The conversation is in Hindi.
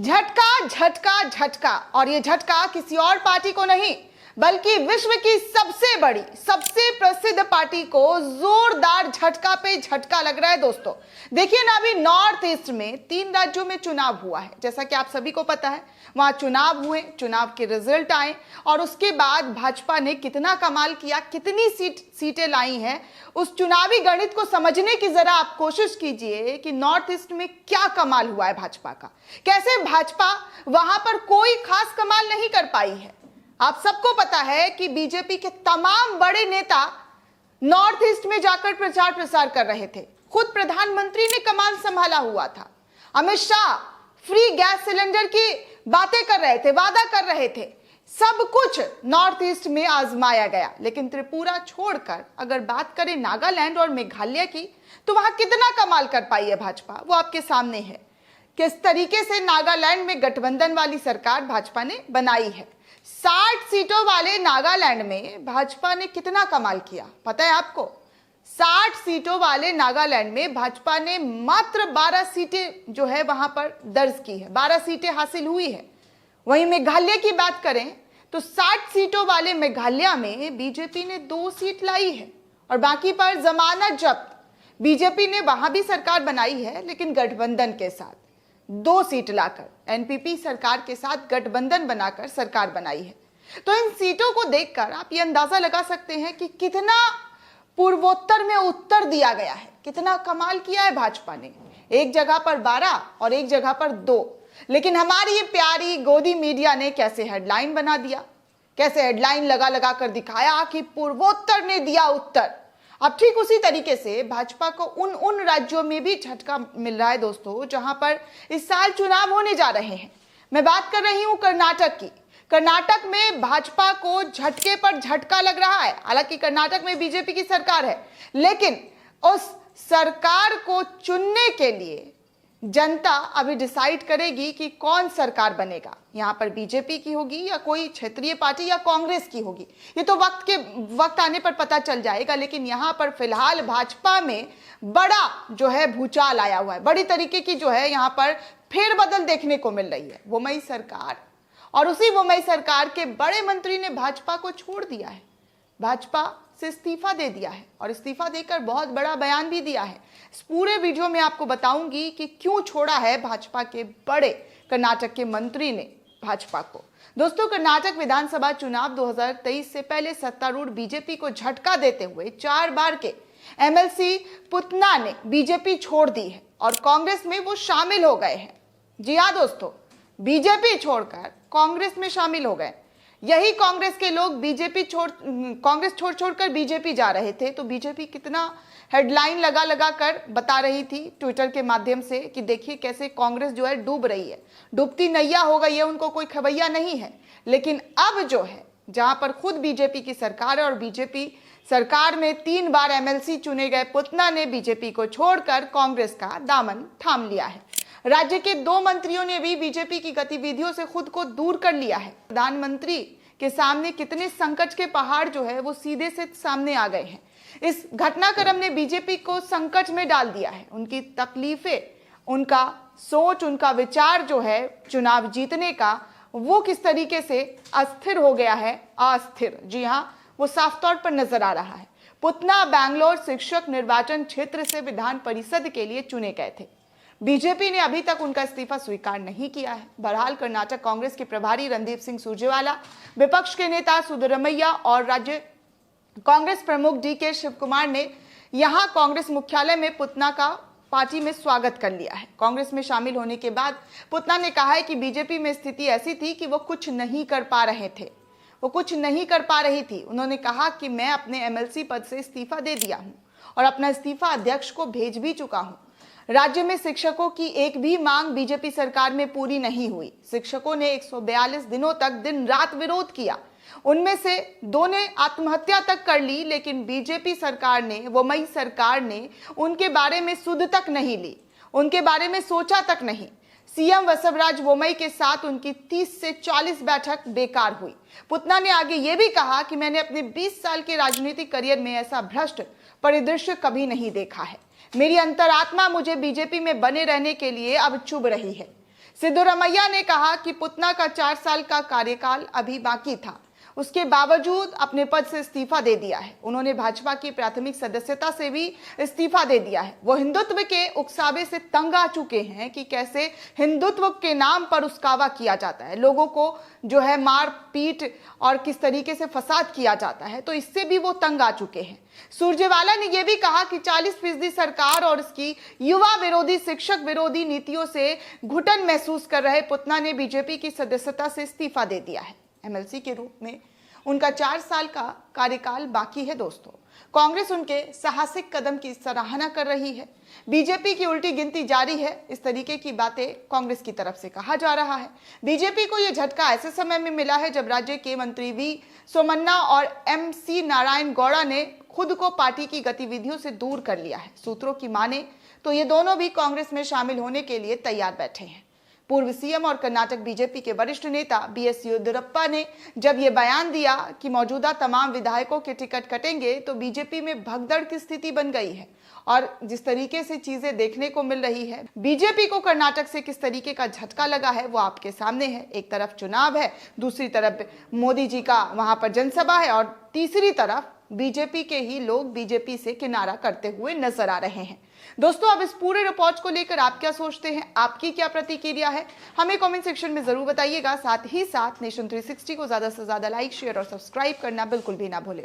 झटका झटका झटका, और ये झटका किसी और पार्टी को नहीं बल्कि विश्व की सबसे बड़ी सबसे प्रसिद्ध पार्टी को जोरदार झटका पे झटका लग रहा है। दोस्तों देखिए ना, अभी नॉर्थ ईस्ट में 3 राज्यों में चुनाव हुआ है, जैसा कि आप सभी को पता है। वहां चुनाव हुए, चुनाव के रिजल्ट आए और उसके बाद भाजपा ने कितना कमाल किया, कितनी सीटें लाई हैं, उस चुनावी गणित को समझने की जरा आप कोशिश कीजिए कि नॉर्थ ईस्ट में क्या कमाल हुआ है भाजपा का, कैसे भाजपा वहां पर कोई खास कमाल नहीं कर पाई है। आप सबको पता है कि बीजेपी के तमाम बड़े नेता नॉर्थ ईस्ट में जाकर प्रचार प्रसार कर रहे थे। खुद प्रधानमंत्री ने कमान संभाला हुआ था। Amit Shah free gas cylinder की बातें कर रहे थे, वादा कर रहे थे। सब कुछ नॉर्थ ईस्ट में आजमाया गया, लेकिन त्रिपुरा छोड़कर अगर बात करें नागालैंड और मेघालय की, तो वहां कितना कमाल कर पाई है भाजपा, वो आपके सामने है। किस तरीके से नागालैंड में गठबंधन वाली सरकार भाजपा ने बनाई है। 60 सीटों वाले नागालैंड में भाजपा ने कितना कमाल किया पता है आपको? 60 सीटों वाले नागालैंड में भाजपा ने मात्र 12 सीटें जो है वहां पर दर्ज की है, 12 सीटें हासिल हुई है। वहीं मेघालय की बात करें तो 60 सीटों वाले मेघालय में बीजेपी ने 2 सीट लाई है और बाकी पर जमानत जब्त। बीजेपी ने वहां भी सरकार बनाई है, लेकिन गठबंधन के साथ 2 सीट लाकर एनपीपी सरकार के साथ गठबंधन बनाकर सरकार बनाई है। तो इन सीटों को देखकर आप ये अंदाजा लगा सकते हैं कि कितना पूर्वोत्तर में उत्तर दिया गया है, कितना कमाल किया है भाजपा ने। एक जगह पर 12 और एक जगह पर 2, लेकिन हमारी ये प्यारी गोदी मीडिया ने कैसे हेडलाइन बना दिया, कैसे हेडलाइन लगा लगा कर दिखाया कि पूर्वोत्तर ने दिया उत्तर। अब ठीक उसी तरीके से भाजपा को उन राज्यों में भी झटका मिल रहा है दोस्तों, जहां पर इस साल चुनाव होने जा रहे हैं। मैं बात कर रही हूं कर्नाटक की। कर्नाटक में भाजपा को झटके पर झटका लग रहा है। हालांकि कर्नाटक में बीजेपी की सरकार है, लेकिन उस सरकार को चुनने के लिए जनता अभी डिसाइड करेगी कि कौन सरकार बनेगा। यहां पर बीजेपी की होगी या कोई क्षेत्रीय पार्टी या कांग्रेस की होगी, ये तो वक्त आने पर पता चल जाएगा। लेकिन यहां पर फिलहाल भाजपा में बड़ा जो है भूचाल आया हुआ है, बड़ी तरीके की जो है यहां पर फेरबदल देखने को मिल रही है। वोमई सरकार और उसी वोमई सरकार के बड़े मंत्री ने भाजपा को छोड़ दिया है, भाजपा से इस्तीफा दे दिया है और इस्तीफा देकर बहुत बड़ा बयान भी दिया है। इस पूरे वीडियो में आपको बताऊंगी कि क्यों छोड़ा है भाजपा के बड़े कर्नाटक के मंत्री ने भाजपा को। दोस्तों, कर्नाटक विधानसभा चुनाव 2023 से पहले सत्तारूढ़ बीजेपी को झटका देते हुए 4 बार के एमएलसी पुतना ने बीजेपी छोड़ दी है और कांग्रेस में वो शामिल हो गए हैं। जी हाँ दोस्तों, बीजेपी छोड़कर कांग्रेस में शामिल हो गए। यही कांग्रेस के लोग कांग्रेस छोड़कर बीजेपी जा रहे थे, तो बीजेपी कितना हेडलाइन लगा लगा कर बता रही थी ट्विटर के माध्यम से कि देखिए कैसे कांग्रेस जो है डूब रही है, डूबती नैया हो गई है, उनको कोई खबैया नहीं है। लेकिन अब जो है जहां पर खुद बीजेपी की सरकार है और बीजेपी सरकार में 3 बार एमएलसी चुने गए पुतना ने बीजेपी को छोड़कर कांग्रेस का दामन थाम लिया है। राज्य के 2 मंत्रियों ने भी बीजेपी की गतिविधियों से खुद को दूर कर लिया है। प्रधानमंत्री के सामने कितने संकट के पहाड़ जो है वो सीधे से सामने आ गए हैं। इस घटनाक्रम ने बीजेपी को संकट में डाल दिया है। उनकी तकलीफें, उनका सोच, उनका विचार जो है चुनाव जीतने का, वो किस तरीके से अस्थिर हो गया है, अस्थिर। जी हाँ, वो साफ तौर पर नजर आ रहा है। पुतना बैंगलोर शिक्षक निर्वाचन क्षेत्र से विधान परिषद के लिए चुने गए थे। बीजेपी ने अभी तक उनका इस्तीफा स्वीकार नहीं किया है। बहरहाल कर्नाटक कांग्रेस के प्रभारी रणदीप सिंह सुरजेवाला, विपक्ष के नेता सिद्धरामैया और राज्य कांग्रेस प्रमुख डीके शिवकुमार ने यहां कांग्रेस मुख्यालय में पुतना का पार्टी में स्वागत कर लिया है। कांग्रेस में शामिल होने के बाद पुतना ने कहा है कि बीजेपी में स्थिति ऐसी थी कि वो कुछ नहीं कर पा रहे थे, वो कुछ नहीं कर पा रही थी। उन्होंने कहा कि मैं अपने एमएलसी पद से इस्तीफा दे दिया हूं और अपना इस्तीफा अध्यक्ष को भेज भी चुका हूं। राज्य में शिक्षकों की एक भी मांग बीजेपी सरकार में पूरी नहीं हुई। शिक्षकों ने 142 दिनों तक दिन रात विरोध किया, उनमें से 2 ने आत्महत्या तक कर ली, लेकिन बीजेपी सरकार ने, वोमई सरकार ने उनके बारे में सुध तक नहीं ली, उनके बारे में सोचा तक नहीं। सीएम बसवराज बोम्मई के साथ उनकी 30 से 40 बैठक बेकार हुई। पुतना ने आगे ये भी कहा कि मैंने अपने 20 साल के राजनीतिक करियर में ऐसा भ्रष्ट परिदृश्य कभी नहीं देखा है। मेरी अंतरात्मा मुझे बीजेपी में बने रहने के लिए अब चुभ रही है। सिद्धरामैया ने कहा कि पुतना का 4 साल का कार्यकाल अभी बाकी था, उसके बावजूद अपने पद से इस्तीफा दे दिया है। उन्होंने भाजपा की प्राथमिक सदस्यता से भी इस्तीफा दे दिया है। वो हिंदुत्व के उकसावे से तंग आ चुके हैं कि कैसे हिंदुत्व के नाम पर उस्कावा किया जाता है, लोगों को जो है मार पीट और किस तरीके से फसाद किया जाता है, तो इससे भी वो तंग आ चुके हैं। सुरजेवाला ने यह भी कहा कि 40% सरकार और इसकी युवा विरोधी, शिक्षक विरोधी नीतियों से घुटन महसूस कर रहे पुतना ने बीजेपी की सदस्यता से इस्तीफा दे दिया है। एमएलसी के रूप में उनका 4 साल का कार्यकाल बाकी है दोस्तों। कांग्रेस उनके साहसिक कदम की सराहना कर रही है। बीजेपी की उल्टी गिनती जारी है, इस तरीके की बातें कांग्रेस की तरफ से कहा जा रहा है। बीजेपी को यह झटका ऐसे समय में मिला है जब राज्य के मंत्री वी सोमन्ना और एमसी नारायण गौड़ा ने खुद को पार्टी की गतिविधियों से दूर कर लिया है। सूत्रों की माने तो ये दोनों भी कांग्रेस में शामिल होने के लिए तैयार बैठे हैं। पूर्व सीएम और कर्नाटक बीजेपी के वरिष्ठ नेता बीएस येदियुरप्पा ने जब ये बयान दिया कि मौजूदा तमाम विधायकों के टिकट कटेंगे, तो बीजेपी में भगदड़ की स्थिति बन गई है। और जिस तरीके से चीजें देखने को मिल रही है, बीजेपी को कर्नाटक से किस तरीके का झटका लगा है वो आपके सामने है। एक तरफ चुनाव है, दूसरी तरफ मोदी जी का वहां पर जनसभा है और तीसरी तरफ बीजेपी के ही लोग बीजेपी से किनारा करते हुए नजर आ रहे हैं। दोस्तों, अब इस पूरे रिपोर्ट को लेकर आप क्या सोचते हैं, आपकी क्या प्रतिक्रिया है, हमें कमेंट सेक्शन में जरूर बताइएगा। साथ ही साथ नेशन 360 को ज्यादा से ज्यादा लाइक, शेयर और सब्सक्राइब करना बिल्कुल भी ना भूलें।